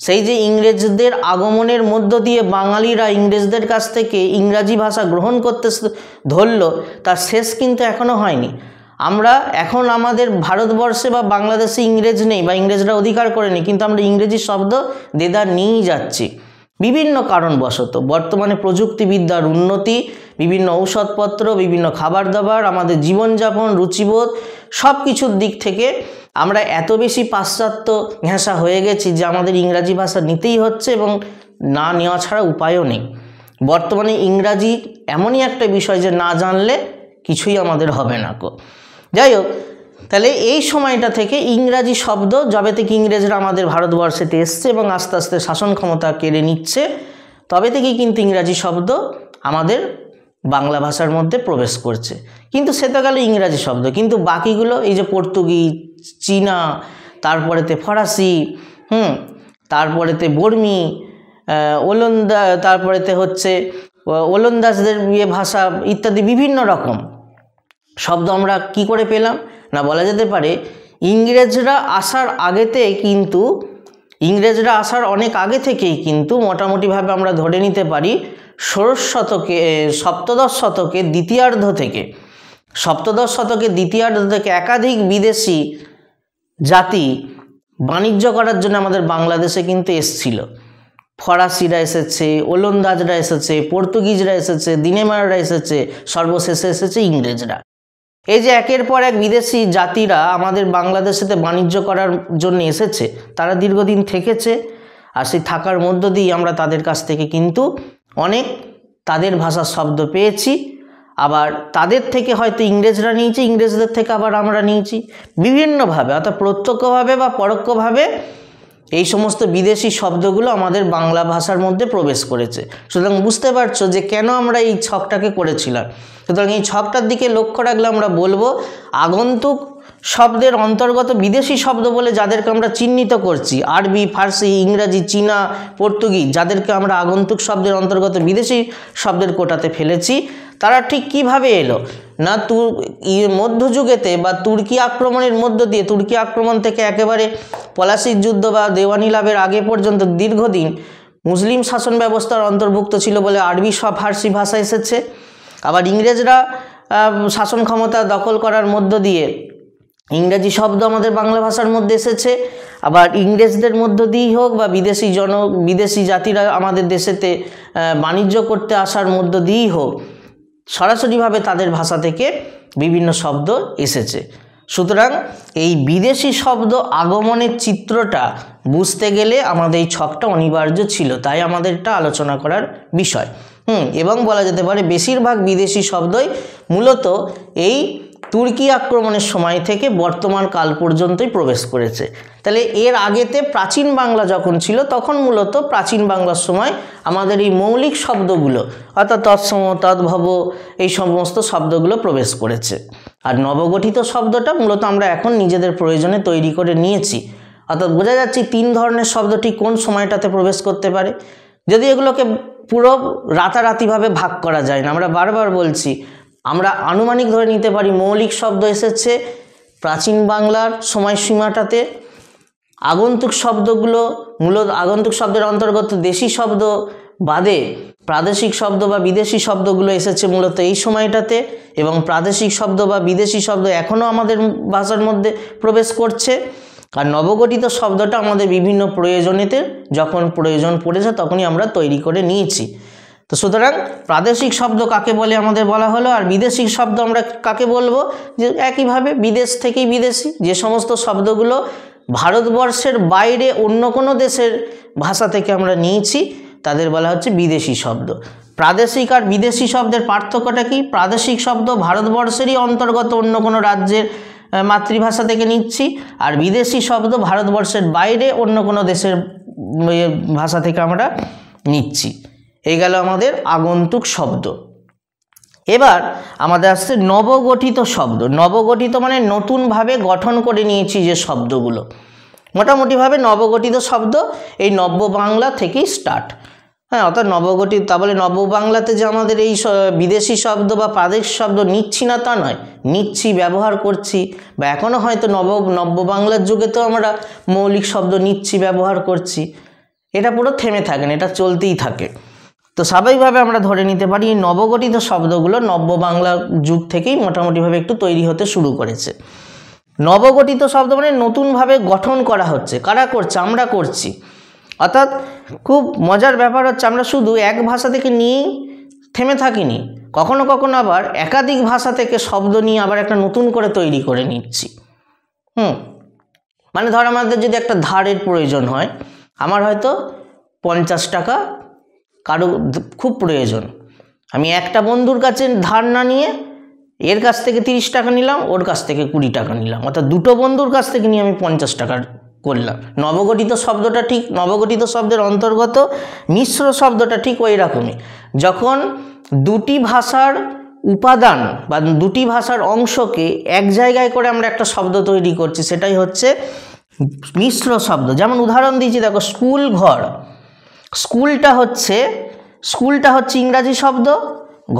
সেই যে ইংরেজদের আগমনের মধ্য দিয়ে বাঙালিরা ইংরেজদের কাছ থেকে ইংরাজি ভাষা গ্রহণ করতে ধরল, তার শেষ কিন্তু এখনও হয়নি। আমরা এখন আমাদের ভারতবর্ষে বা বাংলাদেশে ইংরেজ নেই বা ইংরেজরা অধিকার করেনি, কিন্তু আমরা ইংরেজি শব্দ দেদার নিয়েই যাচ্ছি বিভিন্ন কারণবশত। বর্তমানে প্রযুক্তিবিদ্যার উন্নতি, বিভিন্ন ঔষধপত্র, বিভিন্ন খাবার দাবার, আমাদের জীবনযাপন, রুচিবোধ সব কিছুর দিক থেকে আমরা এত বেশি পাশ্চাত্য ঘেঁষা হয়ে গেছি যে আমাদের ইংরাজি ভাষা নিতেই হচ্ছে এবং না নেওয়া ছাড়া উপায়ও নেই। বর্তমানে ইংরাজি এমনই একটা বিষয় যে না জানলে কিছুই আমাদের হবে না কো। যাই হোক, তাহলে এই সময়টা থেকে ইংরাজি শব্দ যবে থেকে ইংরেজরা আমাদের ভারতবর্ষেতে এসছে এবং আস্তে আস্তে শাসন ক্ষমতা কেড়ে নিচ্ছে, তবে থেকেই কিন্তু ইংরাজি শব্দ আমাদের বাংলা ভাষার মধ্যে প্রবেশ করছে। কিন্তু সে তো গেল ইংরাজি শব্দ, কিন্তু বাকিগুলো এই যে পর্তুগিজ, চীনা, তারপরেতে ফরাসি, তারপরেতে বর্মি, ওলন্দা, তারপরেতে হচ্ছে ওলন্দাজদের ভাষা ইত্যাদি বিভিন্ন রকম শব্দ আমরা কি করে পেলাম না, বলা যেতে পারে ইংরেজরা আসার অনেক আগে থেকেই কিন্তু মোটামুটিভাবে আমরা ধরে নিতে পারি সপ্তদশ শতকের দ্বিতীয়ার্ধ থেকে একাধিক বিদেশি জাতি বাণিজ্য করার জন্য আমাদের বাংলাদেশে কিন্তু এসছিল। ফরাসিরা এসেছে, ওলন্দাজরা এসেছে, পর্তুগিজরা এসেছে, দিনেমাররা এসেছে, সর্বশেষে এসেছে ইংরেজরা। এই যে একের পর এক বিদেশি জাতিরা আমাদের বাংলাদেশেতে বাণিজ্য করার জন্য এসেছে, তারা দীর্ঘদিন থেকেছে, আর সেই থাকার মধ্য দিয়ে আমরা তাদের কাছ থেকে কিন্তু অনেক তাদের ভাষার শব্দ পেয়েছি। আবার তাদের থেকে হয়তো ইংরেজরা নিয়েছি, ইংরেজদের থেকে আবার আমরা নিয়েছি বিভিন্নভাবে, অর্থাৎ প্রত্যক্ষভাবে বা পরোক্ষভাবে এই সমস্ত বিদেশি শব্দগুলো আমাদের বাংলা ভাষার মধ্যে প্রবেশ করেছে। সুতরাং বুঝতে পারছো যে কেন আমরা এই ছকটাকে করেছিলাম। সুতরাং এই ছকটার দিকে লক্ষ্য রাখলে আমরা বলবো আগন্তুক শব্দের অন্তর্গত বিদেশি শব্দ বলে যাদেরকে আমরা চিহ্নিত করছি, আরবি, ফার্সি, ইংরাজি, চীনা, পর্তুগিজ, যাদেরকে আমরা আগন্তুক শব্দের অন্তর্গত বিদেশি শব্দের কোটাতে ফেলেছি, তারা ঠিক কিভাবে এলো না, মধ্যযুগেতে বা তুর্কি আক্রমণের মধ্য দিয়ে, তুর্কি আক্রমণ থেকে একেবারে পলাশির যুদ্ধ বা দেওয়ানি লাভের আগে পর্যন্ত দীর্ঘদিন মুসলিম শাসন ব্যবস্থার অন্তর্ভুক্ত ছিল বলে আরবি ফার্সি ভাষা এসেছে। আবার ইংরেজরা শাসন ক্ষমতা দখল করার মধ্য দিয়ে ইংরেজি শব্দ আমাদের বাংলা ভাষার মধ্যে এসেছে। আবার ইংরেজদের মধ্য দিয়েই হোক বা বিদেশি জাতিরা আমাদের দেশেতে বাণিজ্য করতে আসার মধ্য দিয়েই হোক, সরাসরিভাবে তাদের ভাষা থেকে বিভিন্ন শব্দ এসেছে। সুতরাং এই বিদেশি শব্দ আগমনের চিত্রটা বুঝতে গেলে আমাদের এই ছকটা অনিবার্য ছিল, তাই আমাদের এটা আলোচনা করার বিষয়। এবং বলা যেতে পারে বেশিরভাগ বিদেশি শব্দই মূলত এই তুর্কি আক্রমণের সময় থেকে বর্তমান কাল পর্যন্তই প্রবেশ করেছে। তাহলে এর আগেতে প্রাচীন বাংলা যখন ছিল, তখন মূলত প্রাচীন বাংলার সময় আমাদের এই মৌলিক শব্দগুলো অর্থাৎ তৎসম, তদ্ভব, এই সমস্ত শব্দগুলো প্রবেশ করেছে। আর নবগঠিত শব্দটা মূলত আমরা এখন নিজেদের প্রয়োজনে তৈরি করে নিয়েছি। অর্থাৎ বোঝা যাচ্ছে তিন ধরনের শব্দটি কোন সময়টাতে প্রবেশ করতে পারে। যদি এগুলোকে পুরো রাতারাতিভাবে ভাগ করা যায় না, আমরা বারবার বলছি, আমরা আনুমানিক ধরে নিতে পারি মৌলিক শব্দ এসেছে প্রাচীন বাংলার সময়সীমাটাতে। আগন্তুক শব্দগুলো মূলত আগন্তুক শব্দের অন্তর্গত দেশি শব্দ বাদে প্রাদেশিক শব্দ বা বিদেশি শব্দগুলো এসেছে মূলত এই সময়টাতে, এবং প্রাদেশিক শব্দ বা বিদেশি শব্দ এখনও আমাদের ভাষার মধ্যে প্রবেশ করছে। আর নবগঠিত শব্দটা আমাদের বিভিন্ন প্রয়োজনেতে যখন প্রয়োজন পড়েছে তখনই আমরা তৈরি করে নিয়েছি। তো সুতরাং প্রাদেশিক শব্দ কাকে বলে আমাদের বলা হলো, আর বিদেশি শব্দ আমরা কাকে বলবো, যে একইভাবে বিদেশ থেকেই বিদেশি যে সমস্ত শব্দগুলো ভারতবর্ষের বাইরে অন্য কোনো দেশের ভাষা থেকে আমরা নিয়েছি তাদের বলা হচ্ছে বিদেশি শব্দ। প্রাদেশিক আর বিদেশি শব্দের পার্থক্যটা কি? প্রাদেশিক শব্দ ভারতবর্ষেরই অন্তর্গত অন্য কোনো রাজ্যের মাতৃভাষা থেকে নিচ্ছি, আর বিদেশি শব্দ ভারতবর্ষের বাইরে অন্য কোনো দেশের ভাষা থেকে আমরা নিচ্ছি। এই গেল আমাদের আগন্তুক শব্দ। এবার আমাদের আসছে নবগঠিত শব্দ। নবগঠিত মানে নতুনভাবে গঠন করে নিয়েছি যে শব্দগুলো, মোটামুটিভাবে নবগঠিত শব্দ এই নব্য বাংলা থেকেই স্টার্ট। হ্যাঁ, অর্থাৎ নবগঠিত, তা বলে নববাংলাতে যে আমাদের এই বিদেশি শব্দ বা প্রাদেশিক শব্দ নিচ্ছি না তা নয়, নিচ্ছি, ব্যবহার করছি, বা এখনও হয়তো নব্য বাংলার যুগেতেও আমরা মৌলিক শব্দ নিচ্ছি, ব্যবহার করছি। এটা পুরো থেমে থাকে না, এটা চলতেই থাকে। তো স্বাভাবিকভাবে আমরা ধরে নিতে পারি এই নবগঠিত শব্দগুলো নব্য বাংলা যুগ থেকেই মোটামুটিভাবে একটু তৈরি হতে শুরু করেছে। নবগঠিত শব্দ মানে নতুনভাবে গঠন করা হচ্ছে। কারা করছে? আমরা করছি। অর্থাৎ খুব মজার ব্যাপার হচ্ছে, আমরা শুধু এক ভাষা থেকে নিয়েই থেমে থাকিনি, কখনো কখনো আবার একাধিক ভাষা থেকে শব্দ নিয়ে আবার একটা নতুন করে তৈরি করে নিচ্ছি। মানে ধর আমাদের যদি একটা ধারের প্রয়োজন হয়, আমার হয়তো 50 টাকা কারো খুব প্রয়োজন, আমি একটা বন্ধুর কাছে ধার না নিয়ে এর কাছ থেকে 30 টাকা নিলাম, ওর কাছ থেকে 20 টাকা নিলাম, অর্থাৎ দুটো বন্ধুর কাছ থেকে নিয়ে আমি 50 টাকার করলাম। নবগঠিত শব্দটা ঠিক, নবগঠিত শব্দের অন্তর্গত মিশ্র শব্দটা ঠিক ওই রকমই। যখন দুটি ভাষার উপাদান বা দুটি ভাষার অংশকে এক জায়গায় করে আমরা একটা শব্দ তৈরি করছি, সেটাই হচ্ছে মিশ্র শব্দ। যেমন উদাহরণ দিয়েছি, দেখো স্কুল ঘর। স্কুলটা হচ্ছে ইংরাজি শব্দ,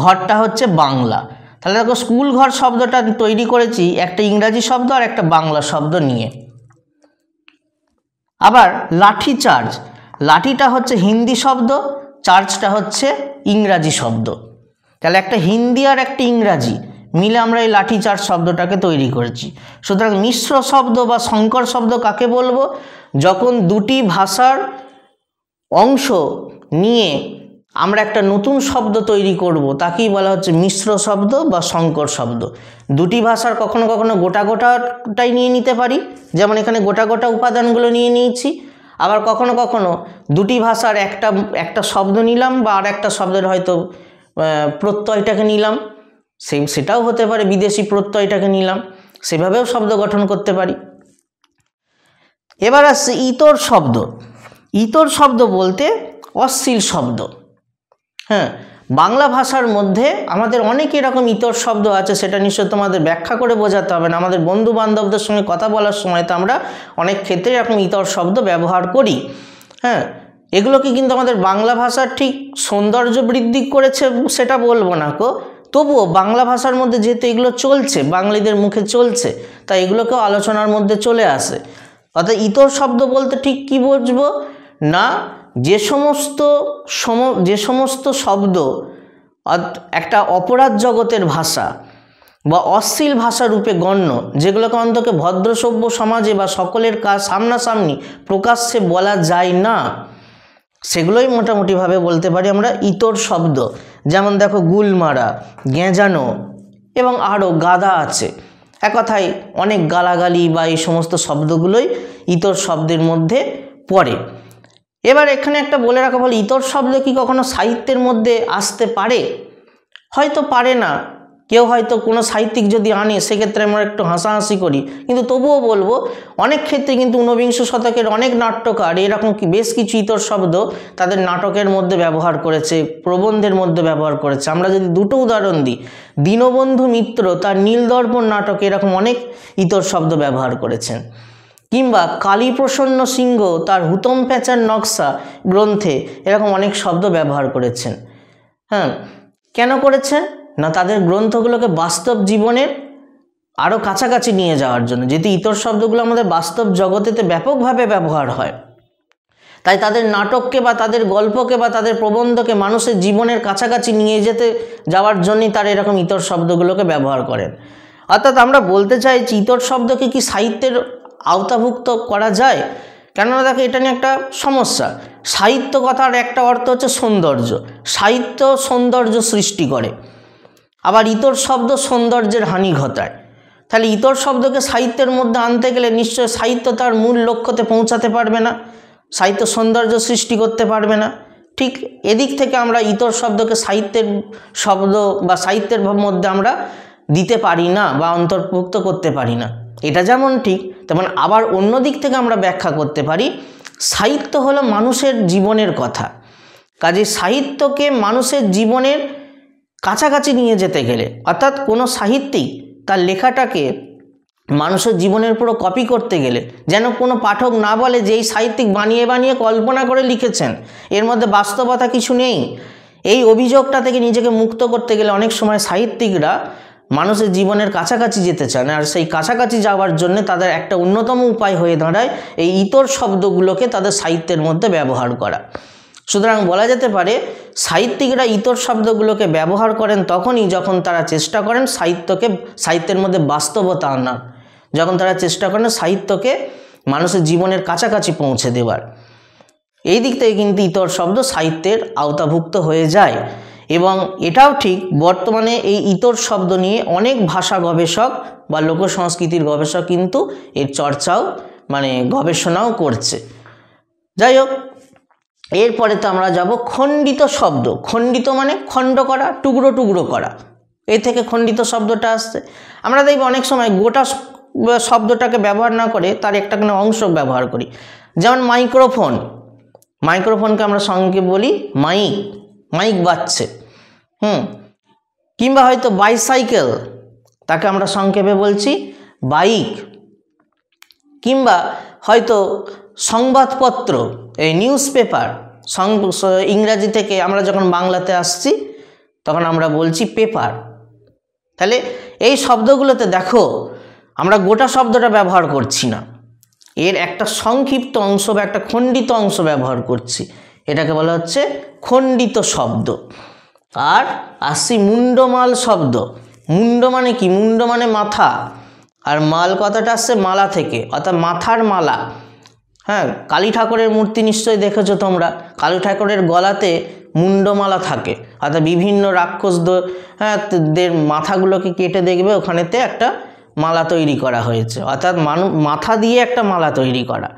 ঘরটা হচ্ছে বাংলা। তাহলে দেখো স্কুল ঘর শব্দটা তৈরি করেছি একটা ইংরাজি শব্দ আর একটা বাংলা শব্দ নিয়ে। আবার লাঠি চার্জ, লাঠিটা হচ্ছে হিন্দি শব্দ, চার্জটা হচ্ছে ইংরাজি শব্দ। তাহলে একটা হিন্দি আর একটা ইংরাজি মিলে আমরা এই লাঠি চার্জ শব্দটাকে তৈরি করেছি। সুতরাং মিশ্র শব্দ বা সংকর শব্দ কাকে বলবো? যখন দুটি ভাষার অংশ নিয়ে আমরা একটা নতুন শব্দ তৈরি করব, তাকেই বলা হচ্ছে মিশ্র শব্দ বা সংকর শব্দ। দুটি ভাষার কখনো কখনো গোটা গোটাটাই নিয়ে নিতে পারি, যেমন এখানে গোটা গোটা উপাদানগুলো নিয়ে নিয়েছি। আবার কখনো কখনো দুটি ভাষার একটা শব্দ নিলাম, বা আর একটা শব্দের হয়তো প্রত্যয়টাকে নিলাম, সেটাও হতে পারে, বিদেশি প্রত্যয়টাকে নিলাম, সেভাবেও শব্দ গঠন করতে পারি। এবার আসছে ইতর শব্দ। ইতর শব্দ বলতে অশ্লীল শব্দ। হ্যাঁ, বাংলা ভাষার মধ্যে আমাদের অনেক এরকম ইতর শব্দ আছে, সেটা নিশ্চয় তোমাদের ব্যাখ্যা করে বোঝাতে হবে না। আমাদের বন্ধু বান্ধবদের সঙ্গে কথা বলার সময় তো আমরা অনেক ক্ষেত্রে এরকম ইতর শব্দ ব্যবহার করি। হ্যাঁ, এগুলোকে কিন্তু আমাদের বাংলা ভাষার ঠিক সৌন্দর্য বৃদ্ধি করেছে সেটা বলবো না কো, তবুও বাংলা ভাষার মধ্যে যেহেতু এগুলো চলছে, বাঙালিদের মুখে চলছে, তাই এগুলোকেও আলোচনার মধ্যে চলে আসে। অর্থাৎ ইতর শব্দ বলতে ঠিক কি বুঝবো না, যে সমস্ত শব্দ একটা অপরাধ জগতের ভাষা বা অশ্লীল ভাষা রূপে গণ্য, যেগুলোকে অন্তকে ভদ্র সভ্য সমাজে বা সকলের কাজ সামনাসামনি প্রকাশ্যে বলা যায় না, সেগুলোই মোটামুটিভাবে বলতে পারি আমরা ইতর শব্দ। যেমন দেখো গুলমারা, গেঁজানো এবং আরও গাদা আছে। এক কথায় অনেক গালাগালি বা এই সমস্ত শব্দগুলোই ইতর শব্দের মধ্যে পড়ে। এবার এখানে একটা বলে রাখা ভালো, ইতর শব্দ কি কখনো সাহিত্যের মধ্যে আসতে পারে? হয়তো পারে না, কেউ হয়তো কোনো সাহিত্যিক যদি আনে সেক্ষেত্রে আমরা একটু হাসাহাসি করি, কিন্তু তবুও বলবো অনেক ক্ষেত্রে কিন্তু ঊনবিংশ শতকের অনেক নাট্যকার এরকম বেশ কিছু ইতর শব্দ তাদের নাটকের মধ্যে ব্যবহার করেছে, প্রবন্ধের মধ্যে ব্যবহার করেছে। আমরা যদি দুটো উদাহরণ দিই, দীনবন্ধু মিত্র তার নীলদর্পণ নাটকে এরকম অনেক ইতর শব্দ ব্যবহার করেছেন, কিংবা কালীপ্রসন্ন সিংহ তার হুতম প্যাঁচার নকশা গ্রন্থে এরকম অনেক শব্দ ব্যবহার করেছেন। হ্যাঁ, কেন করেছেন না, তাদের গ্রন্থগুলোকে বাস্তব জীবনের আরও কাছাকাছি নিয়ে যাওয়ার জন্য। যেহেতু ইতর শব্দগুলো আমাদের বাস্তব জগতেতে ব্যাপকভাবে ব্যবহার হয়, তাই তাদের নাটককে বা তাদের গল্পকে বা তাদের প্রবন্ধকে মানুষের জীবনের কাছাকাছি নিয়ে যাওয়ার জন্যই তারা এরকম ইতর শব্দগুলোকে ব্যবহার করেন। অর্থাৎ আমরা বলতে চাইছি ইতর শব্দকে কি সাহিত্যের আওতাভুক্ত করা যায়? কেননা দেখো এটা নিয়ে একটা সমস্যা। সাহিত্য কথার একটা অর্থ হচ্ছে সৌন্দর্য, সাহিত্য সৌন্দর্য সৃষ্টি করে, আবার ইতর শব্দ সৌন্দর্যের হানি ঘটায়। তাহলে ইতর শব্দকে সাহিত্যের মধ্যে আনতে গেলে নিশ্চয় সাহিত্য তার মূল লক্ষ্যতে পৌঁছাতে পারবে না, সাহিত্য সৌন্দর্য সৃষ্টি করতে পারবে না। ঠিক এদিক থেকে আমরা ইতর শব্দকে সাহিত্যের শব্দ বা সাহিত্যের মধ্যে আমরা দিতে পারি না বা অন্তর্ভুক্ত করতে পারি না। এটা যেমন ঠিক, তেমন আবার অন্য দিক থেকে আমরা ব্যাখ্যা করতে পারি সাহিত্য হলো মানুষের জীবনের কথা। কাজে সাহিত্যকে মানুষের জীবনের কাছাকাছি নিয়ে যেতে গেলে, অর্থাৎ কোনো সাহিত্যিক তার লেখাটাকে মানুষের জীবনের পুরো কপি করতে গেলে যেন কোনো পাঠক না বলে যে এই সাহিত্যিক বানিয়ে বানিয়ে কল্পনা করে লিখেছেন, এর মধ্যে বাস্তবতা কিছু নেই। এই অভিযোগটা থেকে নিজেকে মুক্ত করতে গেলে অনেক সময় সাহিত্যিকরা মানুষের জীবনের কাছাকাছি যেতে চান, আর সেই কাছাকাছি যাওয়ার জন্য তাদের একটা অন্যতম উপায় হয়ে দাঁড়ায় এই ইতর শব্দগুলোকে তাদের সাহিত্যের মধ্যে ব্যবহার করা। সুতরাং বলা যেতে পারে সাহিত্যিকরা ইতর শব্দগুলোকে ব্যবহার করেন তখনই যখন তারা চেষ্টা করেন সাহিত্যের মধ্যে বাস্তবতা আনার, যখন তারা চেষ্টা করেন সাহিত্যকে মানুষের জীবনের কাছাকাছি পৌঁছে দেওয়ার। এই দিক থেকে কিন্তু ইতর শব্দ সাহিত্যের আওতাভুক্ত হয়ে যায়। এবং এটাও ঠিক, বর্তমানে এই ইতর শব্দ নিয়ে অনেক ভাষা গবেষক বা লোকসংস্কৃতির গবেষক কিন্তু এর চর্চাও গবেষণাও করছে। যাই হোক, এরপরে তো আমরা যাব খণ্ডিত শব্দ। খণ্ডিত মানে খণ্ড করা, টুকরো টুকরো করা, এ থেকে খণ্ডিত শব্দটা আসছে। আমরা দেখব অনেক সময় গোটা শব্দটাকে ব্যবহার না করে তার একটা কোনো অংশ ব্যবহার করি। যেমন মাইক্রোফোন, মাইক্রোফোনকে আমরা সংক্ষেপে বলি মাইক, মাইক বাজছে। কিংবা হয়তো বাইসাইকেল, তাকে আমরা সংক্ষেপে বলছি বাইক। কিংবা হয়তো সংবাদপত্র, এই নিউজ পেপার, ইংরাজি থেকে আমরা যখন বাংলাতে আসছি তখন আমরা বলছি পেপার। তাহলে এই শব্দগুলোতে দেখো আমরা গোটা শব্দটা ব্যবহার করছি না, এর একটা সংক্ষিপ্ত অংশ বা একটা খণ্ডিত অংশ ব্যবহার করছি, এটাকে বলা হচ্ছে খণ্ডিত শব্দ। আর আসছি মুন্ডমাল শব্দ। মুন্ড মানে কি? মুন্ড মানে মাথা, আর মাল কথাটা আসছে মালা থেকে, অর্থাৎ মাথার মালা। হ্যাঁ, কালী ঠাকুরের মূর্তি নিশ্চয়ই দেখেছো তোমরা, কালী ঠাকুরের গলাতে মুন্ডমালা থাকে, অর্থাৎ বিভিন্ন রাক্ষসদের মাথাগুলোকে কেটে দেখবে ওখানেতে একটা মালা তৈরি করা হয়েছে, অর্থাৎ মাথা দিয়ে একটা মালা তৈরি করা।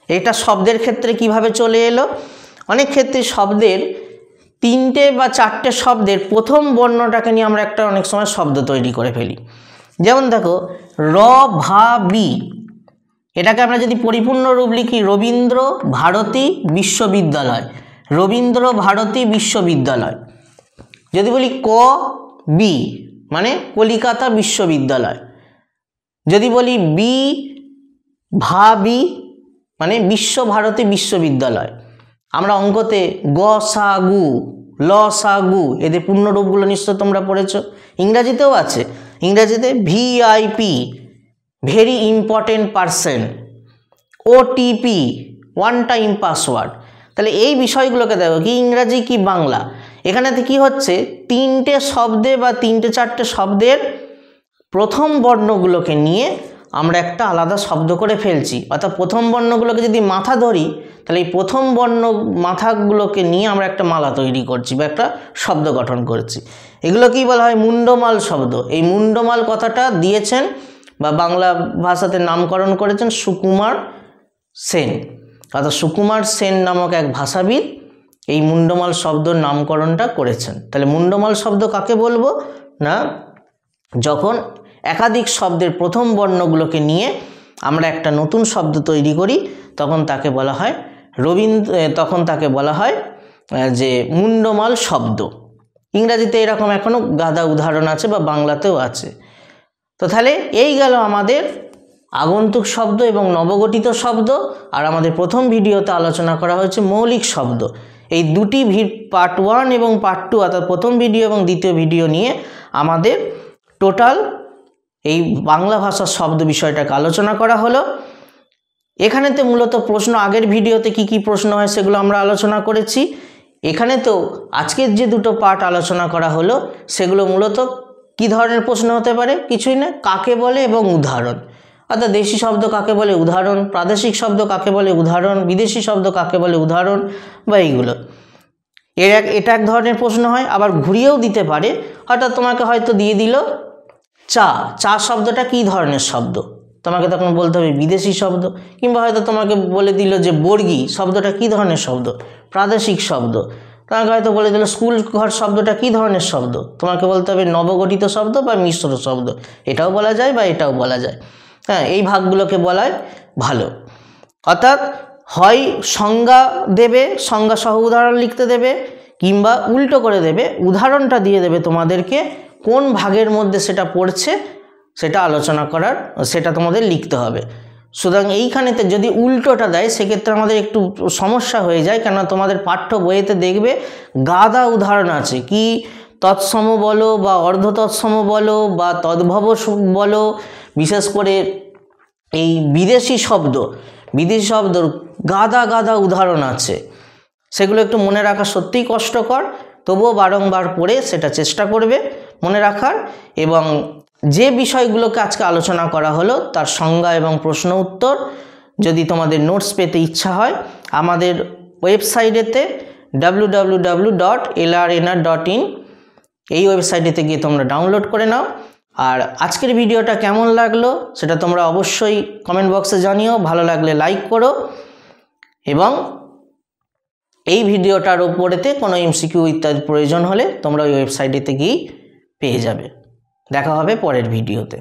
এটা শব্দের ক্ষেত্রে কিভাবে চলে এলো? অনেক ক্ষেত্রে শব্দের 3টে বা 4টে শব্দের প্রথম বর্ণটাকে নিয়ে আমরা একটা অনেক সময় শব্দ তৈরি করে ফেলি। যেমন দেখো র ভা বি, এটাকে আমরা যদি পরিপূর্ণ রূপ লিখি রবীন্দ্র ভারতী বিশ্ববিদ্যালয়, রবীন্দ্র ভারতী বিশ্ববিদ্যালয়। যদি বলি ক বি মানে কলিকাতা বিশ্ববিদ্যালয়, যদি বলি বি ভা বি মানে বিশ্বভারতী বিশ্ববিদ্যালয়। আমরা অঙ্কতে গ সা গু, ল সা গু, এদের পূর্ণরূপগুলো নিশ্চয় তোমরা পড়েছো, ইংরাজিতেও আছে। ইংরাজিতে VIP very important person, OTP one time password. তাহলে এই বিষয়গুলোকে দেখো কি ইংরাজি কি বাংলা, এখানেতে কি হচ্ছে 3টে শব্দে বা 3টে 4টে শব্দের প্রথম বর্ণগুলোকে নিয়ে আমরা একটা আলাদা শব্দ করে ফেলছি। অর্থাৎ প্রথম বর্ণগুলোকে যদি মাথা ধরি তাহলে এই প্রথম বর্ণ মাথাগুলোকে নিয়ে আমরা একটা মালা তৈরি করছি বা একটা শব্দ গঠন করছি। এগুলো কি বলা হয়? মুন্ডমাল শব্দ। এই মুন্ডমাল কথাটা দিয়েছেন বা বাংলা ভাষাতে নামকরণ করেছেন সুকুমার সেন, অর্থাৎ সুকুমার সেন নামক এক ভাষাবিদ এই মুন্ডমাল শব্দর নামকরণটা করেছেন। তাহলে মুন্ডমাল শব্দ কাকে বলবো না, যখন একাধিক শব্দের প্রথম বর্ণগুলোকে নিয়ে আমরা একটা নতুন শব্দ তৈরি করি তখন তাকে বলা হয় তখন তাকে বলা হয় যে মুন্ডমাল শব্দ। ইংরাজিতে এরকম এখনও গাদা উদাহরণ আছে বা বাংলাতেও আছে। তো তাহলে এই গেল আমাদের আগন্তুক শব্দ এবং নবগঠিত শব্দ। আর আমাদের প্রথম ভিডিওতে আলোচনা করা হয়েছে মৌলিক শব্দ। এই দুটি পার্ট 1 এবং পার্ট 2 অর্থাৎ প্রথম ভিডিও এবং দ্বিতীয় ভিডিও নিয়ে আমাদের টোটাল এই বাংলা ভাষার শব্দ বিষয়টাকে আলোচনা করা হলো। এখানেতে মূলত প্রশ্ন, আগের ভিডিওতে কি কি প্রশ্ন হয় সেগুলো আমরা আলোচনা করেছি। এখানে তো আজকের যে দুটো পার্ট আলোচনা করা হলো সেগুলো মূলত কি ধরনের প্রশ্ন হতে পারে? কিছুই না, কাকে বলে এবং উদাহরণ। অর্থাৎ দেশি শব্দ কাকে বলে, উদাহরণ, প্রাদেশিক শব্দ কাকে বলে, উদাহরণ, বিদেশি শব্দ কাকে বলে, উদাহরণ, বা এইগুলো। এটা এক ধরনের প্রশ্ন হয়। আবার ঘুরিয়েও দিতে পারে, হঠাৎ তোমাকে হয়তো দিয়ে দিল চা শব্দটা কী ধরনের শব্দ, তোমাকে তখন বলতে হবে বিদেশি শব্দ। কিংবা হয়তো তোমাকে বলে দিল যে বর্গী শব্দটা কী ধরনের শব্দ, প্রাদেশিক শব্দ। তোমাকে হয়তো বলে দিল স্কুল ঘর শব্দটা কী ধরনের শব্দ, তোমাকে বলতে হবে নবগঠিত শব্দ বা মিশ্র শব্দ। এটাও বলা যায় বা এটাও বলা যায়। হ্যাঁ, এই ভাগগুলোকে বলায় ভালো। অর্থাৎ হয় সংজ্ঞা দেবে, সংজ্ঞা সহ উদাহরণ লিখতে দেবে, কিংবা উল্টো করে দেবে, উদাহরণটা দিয়ে দেবে তোমাদেরকে কোন ভাগের মধ্যে সেটা পড়ছে সেটা আলোচনা করার, সেটা তোমাদের লিখতে হবে। সুতরাং এইখানেতে যদি উল্টোটা দেয় সেক্ষেত্রে আমাদের একটু সমস্যা হয়ে যায়, কেননা তোমাদের পাঠ্য বইয়েতে দেখবে গাদা উদাহরণ আছে, কি তৎসম বলো বা অর্ধ তৎসম বলো বা তদ্ভব বলো, বিশেষ করে এই বিদেশি শব্দর গাদা গাদা উদাহরণ আছে। সেগুলো একটু মনে রাখা সত্যিই কষ্টকর, তবুও বারংবার পড়ে সেটা চেষ্টা করবে মনে রাখার। এবং যে বিষয়গুলোকে আজকে আলোচনা করা হলো তার সংজ্ঞা এবং প্রশ্ন উত্তর যদি তোমাদের নোটস পেতে ইচ্ছা হয়, আমাদের ওয়েবসাইটেতে www.lrnr.in এই ওয়েবসাইটেতে গিয়ে তোমরা ডাউনলোড করে নাও। আর আজকের ভিডিওটা কেমন লাগলো সেটা তোমরা অবশ্যই কমেন্ট বক্সে জানিও, ভালো লাগলে লাইক করো, এবং এই ভিডিওটার উপরেতে কোনো এমসিকিউ ইত্যাদি প্রয়োজন হলে তোমরা ওই ওয়েবসাইটেতে গিয়ে পেয়ে যাবে। দেখা হবে পরের ভিডিওতে।